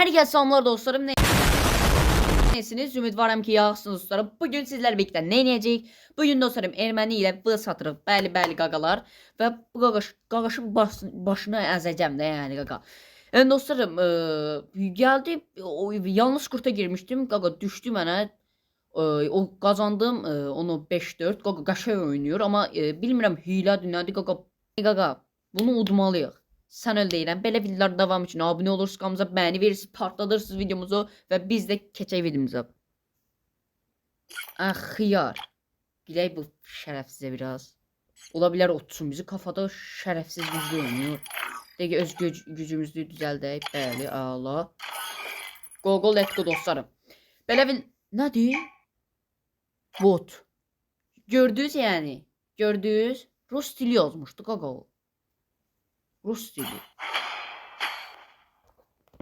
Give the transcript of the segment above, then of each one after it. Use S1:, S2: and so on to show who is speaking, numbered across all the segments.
S1: Herkese selamlar dostlarım. Nesiniz? Ümidvaram ki yaxşısınız dostlarım. Bugün sizlerle birlikte ne inəyəcəyik? Bugün dostlarım Erməni ilə vız satırıq. Bəli qaqalar. Və bu qaqaşın başını əzəcəm də yəni qaqa. Yəni dostlarım, gəldi yalnız kurta girmişdim. Qaqa düşdü mənə. O qazandım onu 5-4. Qaqa qəşəng oynayır amma bilmirəm hilədir nədir qaqa. Qaqa bunu udmalıyıq. Sən öyle deyirəm. Belə videolar davam için abone olursunuz, kanalımıza beğeni verirsiniz, partladırsınız videomuzu ve biz de keçək videomuza. Ah xiyar. Bilək bu şərəfsizə biraz. Olabilir otsun bizi kafada şərəfsiz güclü oynuyor. Dəqiq öz gücümüzü düzəldək. Bəli, Allah. Go let's go dostlarım. Belə bir nədir? Bot. Gördünüz yani. Gördünüz. Rus dili yazmışdı qaqa. Rus dili.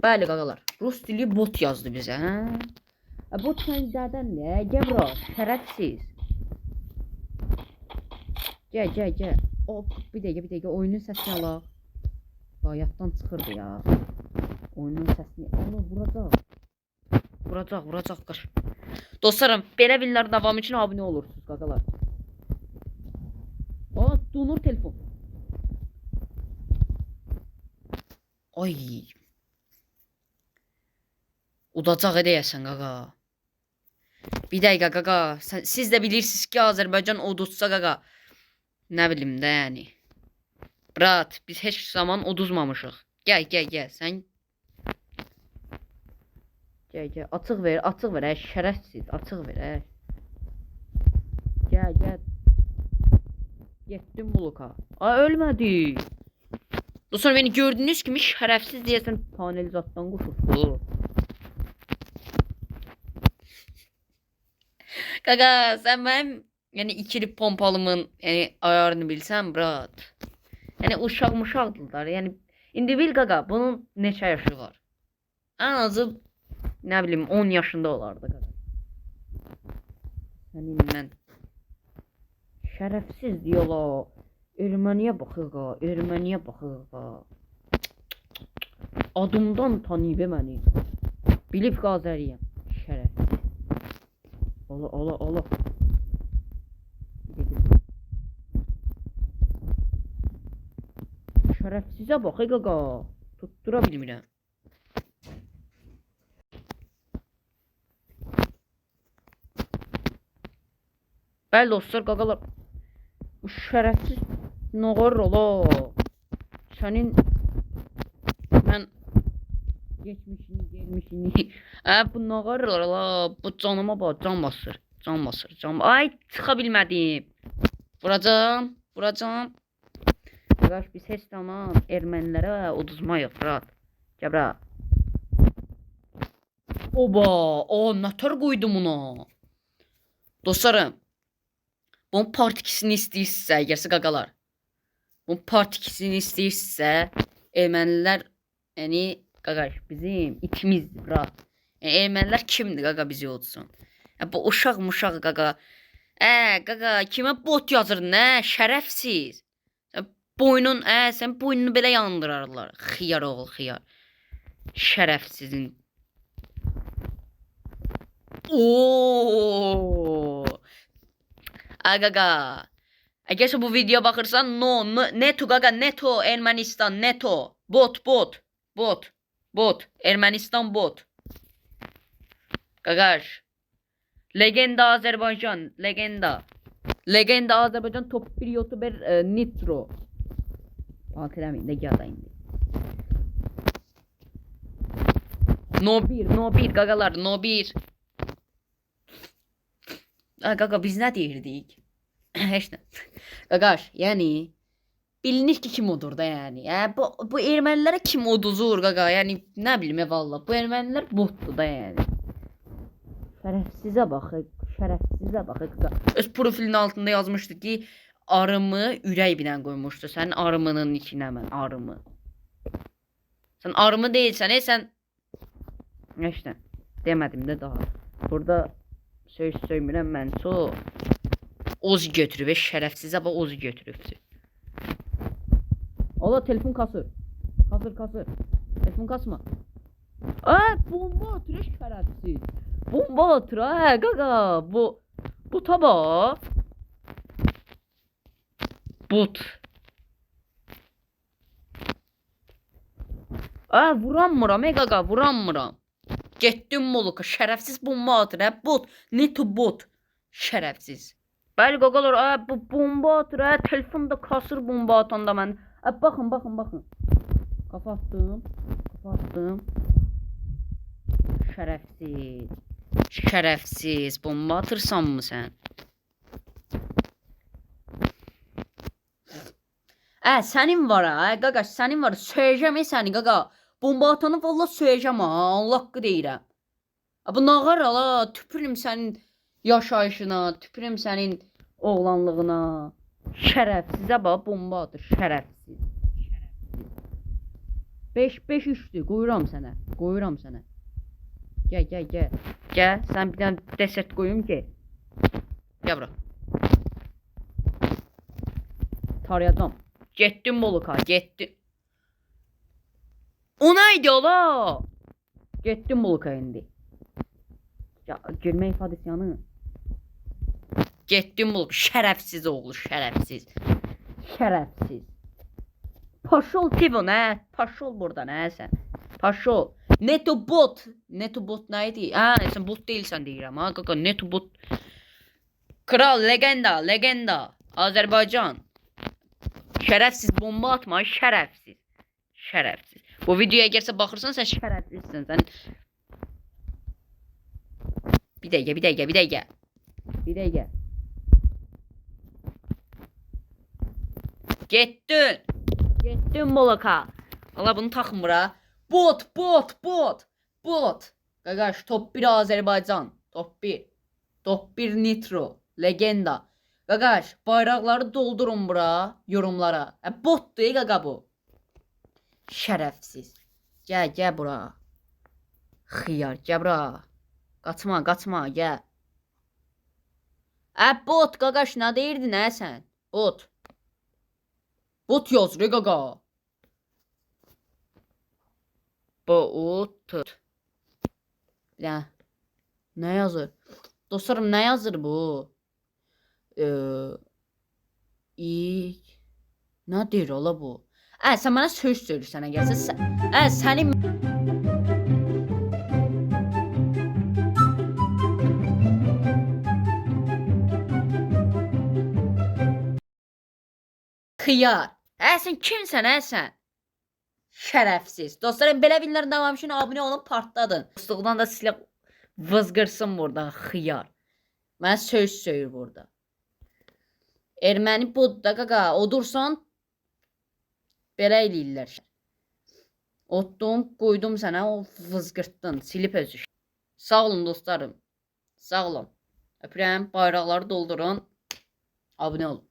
S1: Bəli qaqalar. Rus dili bot yazdı bizə, hə? Bot sənizlərdən nə? Gəl bura, şərəfsiz. Gəl. Bir dəqiqə, oyunun səsini alaq. Bayatdan çıxırdı ya. Oyunun səsini alaq, vuracaq qaş. Dostlarım, belə videolar davam için abunə olursunuz qaqalar. Donur telefon. Ay. Udacaq edəyəsən qaqa. Bir dəqiqə qaqa. Siz də bilirsiniz ki Azərbaycan uduzsa qaqa. Nə bilim də yəni. Brat biz heç zaman uduzmamışıq. Gəl sən. Gəl. Açıq ver şərəfsiz. Açıq ver Gəl. Getdim buluka. Ölmədi. Dostlar beni gördüğünüz gibi şərəfsiz deyəsən panelizatdan quşurdu. Qaqa sen benim yani ikili pompalımın yani ayarını bilsən brat. Yani uşaqdılar. Yani indi bil qaqa bunun neçə yaşı var? En azı ne bileyim 10 yaşında olardı qaqa. Səninlə şərəfsiz diyorlar. Erməniyə baxıq. Adımdan tanıyıb məni. Bilib Qazəriyəm. Şərəf. Ola. Şərəfsizə bax qaqa. Tuttura bilmirəm. Bəli dostlar, qaqalar. Bu şərəfsiz Noğar ola. Sənin mən geçmişini, gelmişini. Bu noğar ola. Bu canıma bax, can basır. Ay, çıxa bilmədim. Vuracağım. Qardaş biz heç zaman ermənilərə uduzmayıq, rahat. Gəbra. Oba, nətər qoydum ona. Dostlarım, bunun part 2'sini istəyirsə, əgərsə qaqalar. Bu part 2'sini istəyirsə, ermənilər, yəni qaqaş bizim ikimizdir bura. Yəni ermənilər kimdir qaqa bizi olsun? Bu uşaq qaqa. Qaqa kimə bot yazır nə? Şərəfsiz. Sən boynunu belə yandırarlar. Xiyar oğul xiyar. Şərəfsizin. Qaqa. Əgərsə bu videoya baxırsan, neto qaqa, neto Ermənistan, neto. Bot. Ermənistan bot. Qaqaş. Legenda Azərbaycan, legenda. Legenda Azərbaycan top 1 youtuber Nitro. Alt eləməyin də gəl indi. No 1 qaqalar, no 1. Qaqa biz nə deyirdik? Heç nə. Qaqaş, yəni bilinir ki kim odur da yəni. Bu ermənilere kim oduzur qaqa? Yəni nə bilim valla. Bu ermənilər botdur da yəni. Şərəfsizə bax qaqa. Öz profilinin altında yazmışdı ki arımı ürək bilən qoymuşdu. Sənin arımının içinə mən arımı. Sən arımı deyilsən, sən heç nə demədim də daha. Burada söz söymürəm mən Oz götürüb, şərəfsizə bax Oz götürübdür. Allah telefon kasır. Kasır. Telefon kasma. Bomba atır şərəfsiz. Bomba atır qaqa. Bu taba. But. Vuranmıram qaqa, vuranmıram. Getdim moluka şərəfsiz bomba atır bot. Ne to bot. Şərəfsiz. Bəli qaqalar, bu bomba atır telefonda kasır bomba atanda mən. Baxın. Kapattım. Şərəfsiz. Şərəfsiz. Bomba atırsan mı sən? Sənin var qaqa, sənin var. Söyləyəcəm səni qaqa. Bomba atanı valla söyləyəcəm Allah haqqı deyirəm. Bu nağar ala, tüpürüm sənin yaşayışına, tüpürüm sənin oğlanlığına. Şərəfsizə bax, bomba atır, şərəfsiz. 5-3'dür, qoyuram sənə. Gəl. Gəl, sən bir dənə desert qoyum ki. Gəl bura. Tarayacam. Getdim moluka, getdim. O neydi ola? Getdim moluka indi. Ya gülmə ifadəsi yanı. Getdim moluka, şərəfsiz oğlu, şərəfsiz. Paşol Tivon paşol buradan sən. Paşol. Neto bot neydi? Sən bot değilsən deyirəm qaqa, neto bot. Kral, legenda. Azərbaycan. Şərəfsiz bomba atma, şərəfsiz. Bu videoya gəlsə baxırsan sən şərəfsizsən. Sən Bir dəqiqə. Getdin moloka. Allah bunu taxın bura. Bot. Qaqaş, top 1 Azərbaycan. Top 1 Nitro. Legenda. Qaqaş, bayraqları doldurun bura yorumlara. Botdur qaqa bu. Şərəfsiz. Gəl bura. Xiyar, gəl bura. Qaçma, gəl. Bot qaqaş, nə deyirdin sən? Bot yazır qaqa. Bot. Ne yazır? Dostlarım, ne yazır bu? Ne deyir ola bu? Sən mənə söz söylürsən əgərsə. Sənin xiyar. Sən kimsən sən? Şərəfsiz. Dostlarım, belə videoların davamı üçün abunə olun, partladın. Dostluqdan da silə vızqırsın burada xiyar. Mənə söz söylür burada. Erməni budda qaqa, odursan belə eləyirlər. Otdum, qoydum sənə, o vızqırtdın, silip özü. Sağ olun dostlarım. Sağ olun. Öpürəm, bayraqları doldurun. Abunə olun.